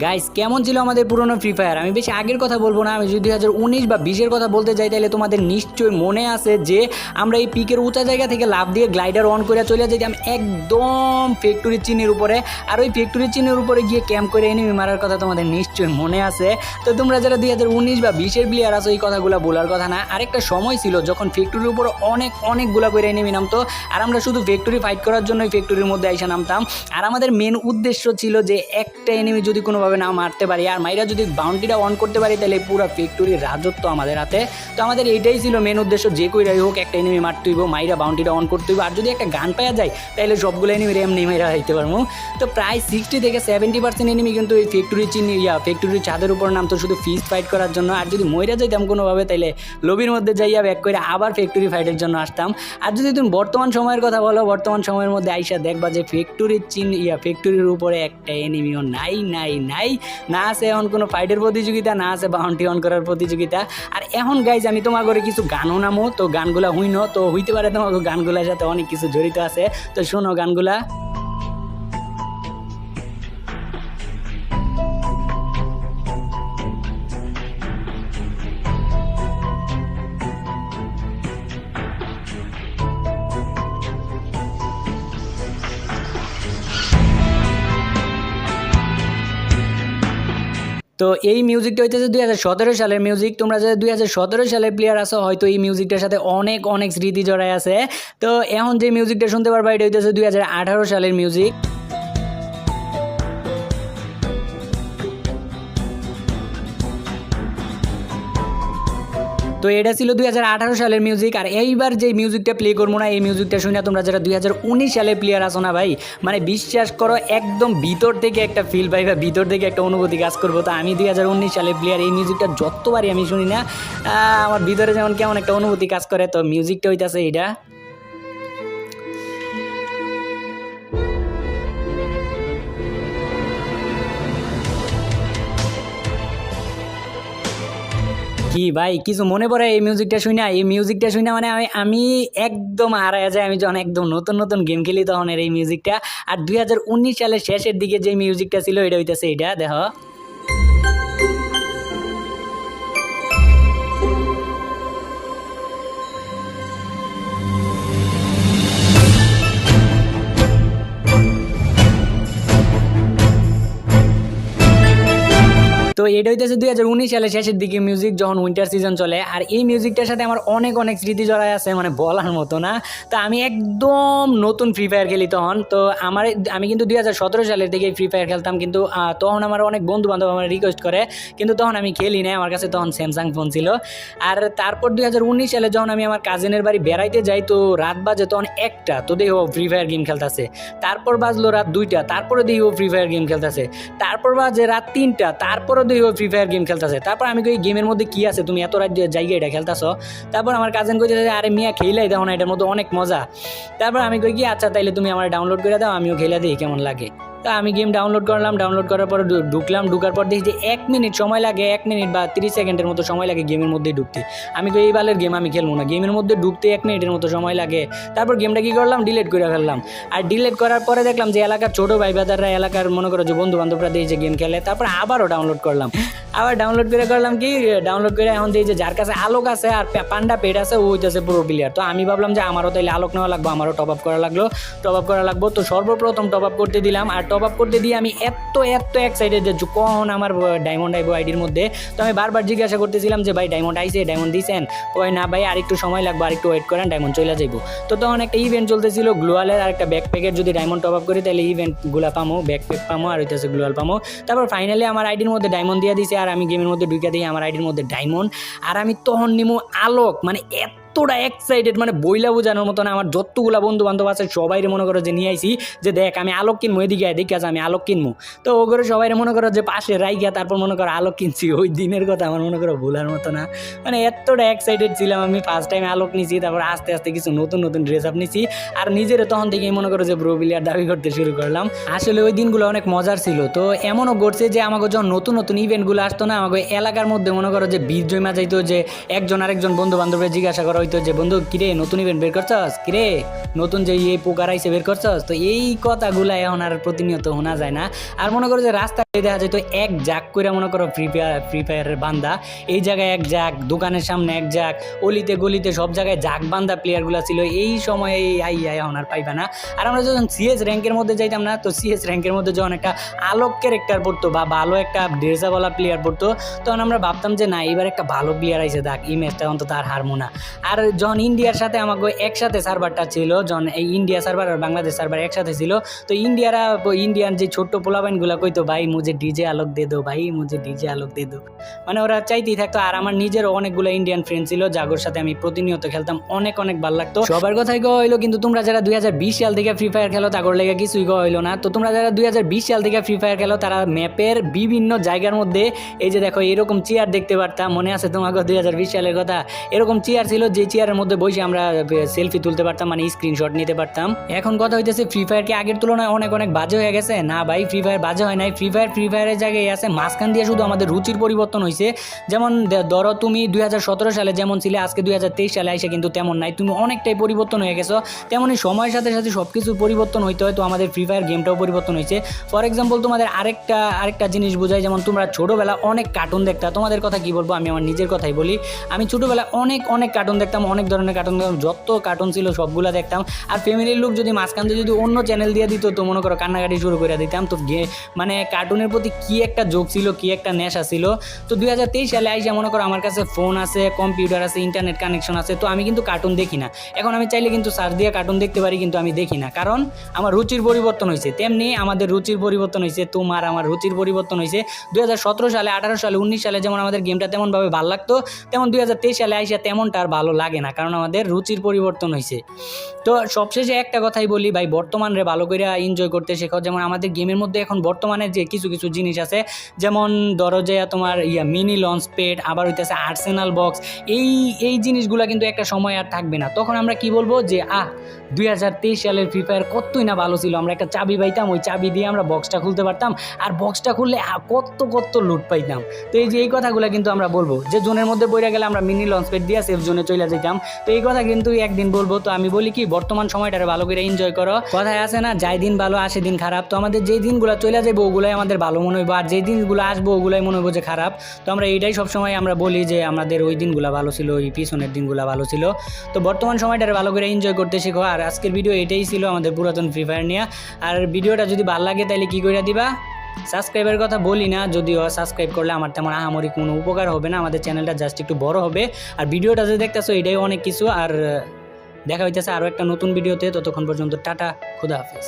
Guys কেমন ছিল আমাদের পুরনো ফ্রি ফায়ার। আমি বেশি আগের কথা বলবো না, আমি যদি 2019 বা 20-এর কথা বলতে যাই তাহলে তোমাদের নিশ্চয়ই মনে আছে যে আমরা এই পিকের উঁচা জায়গা থেকে লাফ দিয়ে গ্লাইডার অন করে চলে যেতাম একদম ফ্যাক্টরির চিনের উপরে, আর ওই ফ্যাক্টরির চিনের উপরে গিয়ে ক্যাম্প করে এনিমি মারার কথা তোমাদের নিশ্চয়ই মনে আছে। তো তোমরা যারা 2019 বা 20-এর প্লেয়ার আছো এই কথাগুলো বলার কথা না। আরেকটা সময় ছিল যখন ফ্যাক্টরির উপর অনেকগুলা করে এনিমি নামতো, আর আমরা শুধু ফ্যাক্টরি ফাইট করার জন্য ওই ফ্যাক্টরির মধ্যে আইসা নামতাম। আর আমাদের মেন উদ্দেশ্য ছিল যে একটা এনিমি যদি কোনোভাবে না মারতে পারি আর মাইরা যদি বাউন্ডারিটা অন করতে পারি তাহলে পুরো ফ্যাক্টরির রাজত্ব আমাদের হাতে। তো আমাদের এইটাই ছিল মেন উদ্দেশ্য, যে কইরাই হোক একটা এনিমি মারতে হইব, মাইরা বাউন্ডারিটা অন করতে হইব, আর যদি একটা গান পাওয়া যায় তাহলে সবগুলো এনিমি এমনি মাইরা হইতে পারবো। তো প্রায় 60 থেকে 70% এনিমি কিন্তু এই ফ্যাক্টরির ছাদের উপর নামতো শুধু ফিস্ট ফাইট করার জন্য। আর যদি মইরা যাইতাম কোনোভাবে তাইলে লবির মধ্যে যাইয়া ব্যাক করে আবার ফ্যাক্টরি ফাইটের জন্য আসতাম। আর যদি তুমি বর্তমান সময়ের কথা বলো, বর্তমান সময়ের মধ্যে আইসা দেখবা যে ফ্যাক্টরির উপরে একটা এনিমিও নাই নাই নাই, না আছে এখন কোনো ফাইটের প্রতিযোগিতা, না আছে বাউন্টি অন করার প্রতিযোগিতা। আর এখন গাইজ আমি তোমার ঘরে কিছু গানও নামো, তো গানগুলা হইনো, তো হইতে পারে তোমার গানগুলার সাথে অনেক কিছু জড়িত আছে, তো শোনো গানগুলা। তো এই মিউজিকটা হইতেছে 2017 সালের মিউজিক। তোমরা যারা 2017 সালের প্লেয়ার আছো হয়তো এই মিউজিকটার সাথে অনেক স্মৃতি জড়ায় আছে। তো এখন যে মিউজিকটা শুনতে পারবা এটা হইতেছে 2018 সালের মিউজিক। তো এটা ছিল 2018 সালের মিউজিক। আর এইবার যে মিউজিকটা প্লে করবো না, এই মিউজিকটা শুনে তোমরা যারা 2019 সালের প্লেয়ার আসো না ভাই, মানে বিশ্বাস করো একদম ভিতর থেকে একটা ফিল পাই বা ভিতর থেকে একটা অনুভূতি কাজ করবো। তো আমি 2019 সালের প্লেয়ার, এই মিউজিকটা যতবারই আমি শুনি না আমার ভিতরে যেমন কেমন একটা অনুভূতি কাজ করে। তো মিউজিকটা হইতাছে এইটা। কি ভাই কিছু মনে পড়ে এই মিউজিকটা শুনে? এই মিউজিকটা শুনে মানে আমি একদম হারায় যায়। আমি যখন একদম নতুন গেম খেলি তখন এই মিউজিকটা। আর 2019 সালের শেষের দিকে যে মিউজিকটা ছিল এটা হইতেছে এটা, দেখো। তো এটা হইতেছে 2019 সালের শেষের দিকে মিউজিক, যখন উইন্টার সিজন চলে। আর এই মিউজিকটার সাথে আমার অনেক স্মৃতি জড়ায় আছে, মানে বলার মতো না। তো আমি একদম নতুন ফ্রি ফায়ার খেলি তখন। তো আমি কিন্তু 2017 সালের দিকে ফ্রি ফায়ার খেলতাম, কিন্তু তখন আমার অনেক বন্ধু বান্ধব আমার রিকোয়েস্ট করে, কিন্তু তখন আমি খেলি নাই, আমার কাছে তখন স্যামসাং ফোন ছিল। আর তারপর 2019 সালে যখন আমি আমার কাজিনের বাড়ি বেড়াইতে যাই, তো রাত বাজে তখন 1টা, তো দেখি ও ফ্রি ফায়ার গেম খেলতেছে। তারপর বাজলো রাত 2টা, তারপরে দেখি ও ফ্রি ফায়ার গেম খেলতেছে। তারপর বাজে রাত 3টা, তারপরও দেখি ও ফ্রি ফায়ার গেম খেলতেছে। তারপর আমি কই গেমের মধ্যে কি আছে, তুমি এত রাত জায়গায় এটা খেলতেছো? তারপর আমার কাজিন কইতে আরে মিয়া খেলাই দেখো না, এটার মধ্যে অনেক মজা। তারপর আমি কই কি আচ্ছা তাইলে তুমি আমার ডাউনলোড করে দাও, আমিও খেলে দিই কেমন লাগে। তা আমি গেম ডাউনলোড করলাম, ডাউনলোড করার পর ঢুকার পর দেখি যে 1 মিনিট সময় লাগে, 1 মিনিট বা 30 সেকেন্ডের মতো সময় লাগে গেমের মধ্যে ঢুকতে। আমি কই এই বালের গেম আমি খেলবো না, গেমের মধ্যে ঢুকতে 1 মিনিটের মতো সময় লাগে। তারপর গেমটা কি করলাম, ডিলিট করে ফেললাম। আর ডিলিট করার পরে দেখলাম যে এলাকার ছোটো ভাই বাজাররা, এলাকার মনে করো যে বন্ধু বান্ধবরা দিয়ে যে গেম খেলে। তারপর আবারও ডাউনলোড করলাম, আবার ডাউনলোড করলাম কি ডাউনলোড করে এখন দেখি যে যার কাছে আলোক আছে আর পান্ডা পেট আছে ও হইতেছে পুরো প্লেয়ার। তো আমি ভাবলাম যে আমারও তাইলে আলোক নেওয়া লাগবে, আমারও টপ আপ করা লাগলো। তো সর্বপ্রথম টপ আপ করতে দিলাম। আর টপ আপ করতে দিয়ে আমি এত এক্সাইটেড যে কখন আমার ডায়মন্ড আইবো আইডির মধ্যে। তো আমি বারবার জিজ্ঞাসা করতেছিলাম যে ভাই ডায়মন্ড আইছে, ডায়মন্ড দিয়েছেন? কই না ভাই আর একটু সময় লাগবে, আর একটু ওয়েট করেন, ডায়মন্ড চলে যাইবো। তো তখন একটা ইভেন্ট চলতেছিল গ্লোয়ালের, আর একটা ব্যাকপ্যাকের যদি ডায়মন্ড টপ আপ করি তাহলে ইভেন্টগুলো পামো, ব্যাকপ্যাক পামো আর হইতেছে গ্লোয়াল পামো। তারপর ফাইনালি আমার আইডির মধ্যে ডায়মন্ড দিয়ে দিয়েছে, আর আমি গেমের মধ্যে ঢুকে দিই আমার আইডির মধ্যে ডায়মন্ড। আর আমি তখন নিমো আলোক, মানে এতটা এক্সাইটেড, মানে বইলা বোঝানোর মতো না। আমার যতগুলা বন্ধু বান্ধব আছে সবাইরে মনে করো যে নিয়ে আইসি যে দেখ আমি আলোক কিনবো, এদিকে দেখি আছে আমি আলোক কিনবো। তো ও করে সবাই মনে করো যে পাশে রাইগা তারপর মনে করো আলোক কিনছি। ওই দিনের কথা আমার মনে করো ভুলার মতো না, মানে এতটা এক্সাইটেড ছিলাম আমি। ফার্স্ট টাইম আলোক নিছি, তারপর আস্তে কিছু নতুন ড্রেস আপ নিছি। আর নিজের তখন থেকেই মনে করো যে ব্রো প্লেয়ার দাবি করতে শুরু করলাম। আসলে ওই দিনগুলো অনেক মজার ছিল। তো এমনও ঘটছে যে আমাকে যখন নতুন ইভেন্টগুলো আসতো না, আমাকে এলাকার মধ্যে মনে করো যে বীর জমা যাইতো, যে একজন আরেকজন বন্ধু বান্ধবরা জিজ্ঞাসা করা হইতো যে বন্ধু কিরে নতুন ইভেন্ট বের করছস, কিরে নতুন যে এই পোকার আইসে বের করছস। তো এই কথাগুলা এখন আর প্রতিনিয়ত শোনা যায় না। আর মনে করো যে রাস্তা দেখা যায় তো এক জাক করে মনে করো ফ্রি ফায়ারের বান্দা, এই জায়গায় এক জাক, দোকানের সামনে এক জাক, অলিতে গলিতে সব জায়গায় জাক বান্দা প্লেয়ারগুলো ছিল। এই সময়ে এখন আর পাইবা না। আর আমরা যখন সিএস র্যাঙ্কের মধ্যে যাইতাম না, তো সিএস র্যাঙ্কের মধ্যে যখন একটা আলোক ক্যারেক্টার পড়তো বা ভালো একটা ড্রেসাওয়ালা প্লেয়ার পড়তো, তখন আমরা ভাবতাম যে না এবার একটা ভালো প্লেয়ার আইসে, দেখ এই ম্যাচটা অন্তত আর হারমো না। আর যখন ইন্ডিয়ার সাথে আমাকে একসাথে সার্ভারটা ছিল, যখন এই ইন্ডিয়া সার্ভার আর বাংলাদেশ সার্ভার একসাথে ছিল, তো ইন্ডিয়ান যে ছোট্ট পোলাপাইনগুলো কইতো ভাই মুঝে ডিজে আলোক দে দো, ভাই মুঝে ডিজে আলোক দে দো, মানে ওরা চাইতেই থাকতো। আর আমার নিজেরও অনেকগুলো ইন্ডিয়ান ফ্রেন্ড ছিল যাগোর সাথে আমি প্রতিনিয়ত খেলতাম, অনেক অনেক ভালো লাগতো। সবার কথাই কওয়া হইলো, কিন্তু তোমরা যারা 2020 সাল থেকে ফ্রি ফায়ার খেলো তাগর লেগে কিছুই কওয়া হইলো না। তো তোমরা যারা 2020 সাল থেকে ফ্রি ফায়ার খেলো তারা ম্যাপের বিভিন্ন জায়গার মধ্যে এই যে দেখো এরকম চেয়ার দেখতে পারতাম, মনে আছে তোমাকে 2020 সালের কথা? এরকম চেয়ার ছিল যে চেয়ারের মধ্যে বসে আমরা সেলফি তুলতে পারতাম, মানে স্ক্রিনশট নিতে পারতাম। এখন কথা হইতেছে ফ্রি ফায়ার কি আগের তুলনায় অনেক অনেক বাজে হয়ে গেছে? না ভাই, ফ্রি ফায়ার বাজে হয় নাই। ফ্রি ফায়ারের জায়গায় আছে, মাঝখান দিয়ে শুধু আমাদের রুচির পরিবর্তন হয়েছে। যেমন ধরো তুমি 2017 সালে যেমন ছিলে, আজকে 2023 সালে আইসে কিন্তু তেমন নাই, তুমি অনেকটাই পরিবর্তন হয়ে গেছো। তেমনই সময়ের সাথে সাথে সব কিছু পরিবর্তন হইতে হয়, তো আমাদের ফ্রি ফায়ার গেমটাও পরিবর্তন হয়েছে। ফর এক্সাম্পল তোমাদের আরেকটা জিনিস বোঝাই, যেমন তোমরা ছোটোবেলা অনেক কার্টুন দেখতা, তোমাদের কথা কি বলবো, আমি আমার নিজের কথাই বলি। আমি ছোটোবেলা অনেক কার্টুন দেখতাম, অনেক ধরনের কার্টুন দেখতাম, যত কার্টুন ছিল সবগুলো দেখতাম। আর ফ্যামিলির লোক যদি মাঝখান দিয়ে যদি অন্য চ্যানেল দিয়ে দিত, তো মনে করো কান্নাকাটি শুরু করে দিতাম। তো মানে কার্টুনের প্রতি কি একটা যোগ ছিল, কি একটা নেশা ছিল। তো 2023 সালে আইসা মনে করো আমার কাছে ফোন আছে, কম্পিউটার আছে, ইন্টারনেট কানেকশন আছে, তো আমি কিন্তু কার্টুন দেখি না। এখন আমি চাইলে কিন্তু সার্চ দিয়ে কার্টুন দেখতে পারি, কিন্তু আমি দেখি না, কারণ আমার রুচির পরিবর্তন হয়েছে। তেমনি আমাদের রুচির পরিবর্তন হয়েছে, তোমার আমার রুচির পরিবর্তন হয়েছে। 2017 সালে, 18 সালে, 19 সালে যেমন আমাদের গেমটা তেমনভাবে ভালো লাগতো, তেমন 2023 সালে আইসা তেমনটা আর ভালো লাগে না, কারণ আমাদের রুচির পরিবর্তন হয়েছে। তো সবশেষে একটা কথাই বলি ভাই, বর্তমানে ভালো করে এনজয় করতে শেখো। যেমন আমাদের গেমের মধ্যে এখন বর্তমানে যে কিছু জিনিস আছে, যেমন ধরো যে তোমার মিনি লঞ্চ প্যাড, আবার হইতেছে আর্সেনাল বক্স, এই জিনিসগুলো কিন্তু একটা সময় আর থাকবে না। তখন আমরা কি বলবো যে 2023 সালের ফ্রি ফায়ার কতই না ভালো ছিল, আমরা একটা চাবি পাইতাম, ওই চাবি দিয়ে আমরা বক্সটা খুলতে পারতাম, আর বক্সটা খুললে কত লুট পাইতাম। তো এই কথাগুলো কিন্তু আমরা বলবো, যে জোনের মধ্যে পড়ে গেলে আমরা মিনি লঞ্চ প্যাড দিয়ে সেফ জোনে চলে যেতাম। তো এই কথা কিন্তু একদিন বলবো। তো আমি বলি কি, বর্তমান সময়টারে ভালো করে এনজয় করো। কথায় আছে না, যাই দিন ভালো আসে দিন খারাপ। তো আমাদের যেই দিনগুলো চলে যাবো ওগুলাই আমাদের ভালো মনে হইব, আর যেই দিনগুলো আসবো ওগুলাই মনে হইব যে খারাপ। তো আমরা এইটাই সবসময় আমরা বলি যে আমাদের ওই দিনগুলো ভালো ছিল, ওই পিছনের দিনগুলো ভালো ছিল। তো বর্তমান সময়টারে ভালো করে এনজয় করতে শেখো। আর আজকের ভিডিও এটাই ছিল আমাদের পুরাতন ফ্রি ফায়ার নিয়ে। আর ভিডিওটা যদি ভালো লাগে তাহলে কি করে দিবা? সাবস্ক্রাইবের কথা বলি না, যদিও সাবস্ক্রাইব করলে আমার তেমন আহামরি কোনো উপকার হবে না, আমাদের চ্যানেলটা জাস্ট একটু বড় হবে। আর ভিডিওটা যে দেখতেছো এটাই অনেক কিছু। আর দেখা হইতেছে আরও একটা নতুন ভিডিওতে, ততক্ষণ পর্যন্ত টাটা, খুদা হাফেজ।